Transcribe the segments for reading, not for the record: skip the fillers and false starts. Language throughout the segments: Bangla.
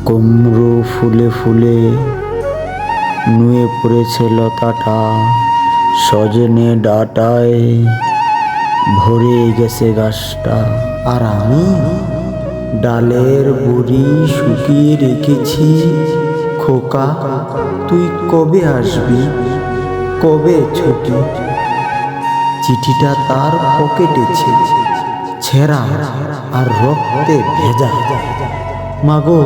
কুমড়ো ফুলে ফুলে নুয়ে পড়েছে লতাটা, সজনে ডাঁটায় ভরে গেছে গাছটা। আর আমি ডালের বড়ি শুকিয়ে রেখেছি। খোকা, তুই কবে আসবি, কবে ছুটি? চিঠিটা তার পকেটে ছিল, ছেঁড়া আর রক্তে ভেজা। মাগো,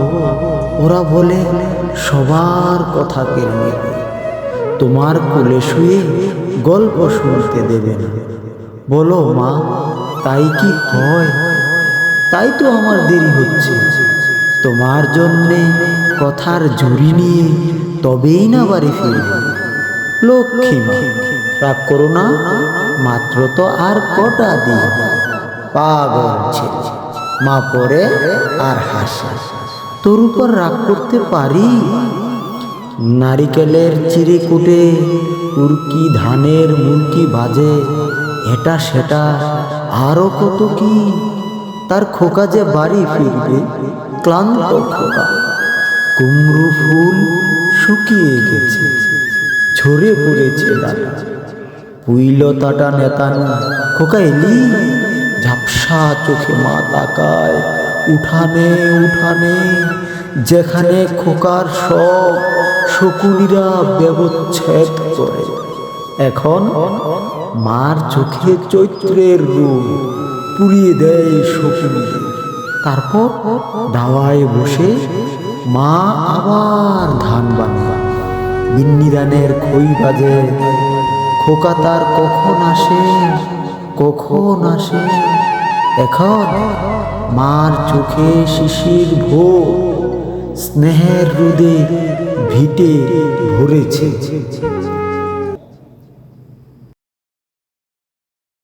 ওরা বলে সবার কথা কেড়ে নেবে, তোমার কোলে শুয়ে গল্প শুনতে দেবে না। বলো মা, তাই কি হয়? তাই তো আমার দেরি হচ্ছে। তোমার জন্যে কথার ঝুড়ি নিয়ে তবেই না বাড়ি ফিরব। লক্ষ্মী মা, রাগ করো না, মাত্র তো আর কটা দিন। পাগল ছেলে, মা পড়ে আর হাসে। তোর উপর রাগ করতে পারি? নারিকেলের চিড়ে কুটে উরকি ধানের মুরকি বাজে, এটা সেটা আরো কত কি। তার খোকা যে বাড়ি ফিরবে, ক্লান্ত খোকা। কুমড়ো ফুল শুকিয়ে গেছে, ঝরে পড়েছে ডাটা। পুইলতাটা নেতানো, খোকা এলি? ঝাপসা চোখে মা তাকায় উঠানে উঠানে, যেখানে খোকার সব শকুনিরা ব্যবচ্ছেদ করে। এখন মার চোখে চৈত্রের রূপ পুড়িয়ে দেয় শকুনি। তারপর দাওয়ায় বসে মা আবার ধান বানে, বিন্নি ধানের খই বাজে। খোকা তার কখন আসে, কখন আসে? এখন মার চোখে শিশির ভোর, স্নেহের রোদে ভিটে ভরেছে।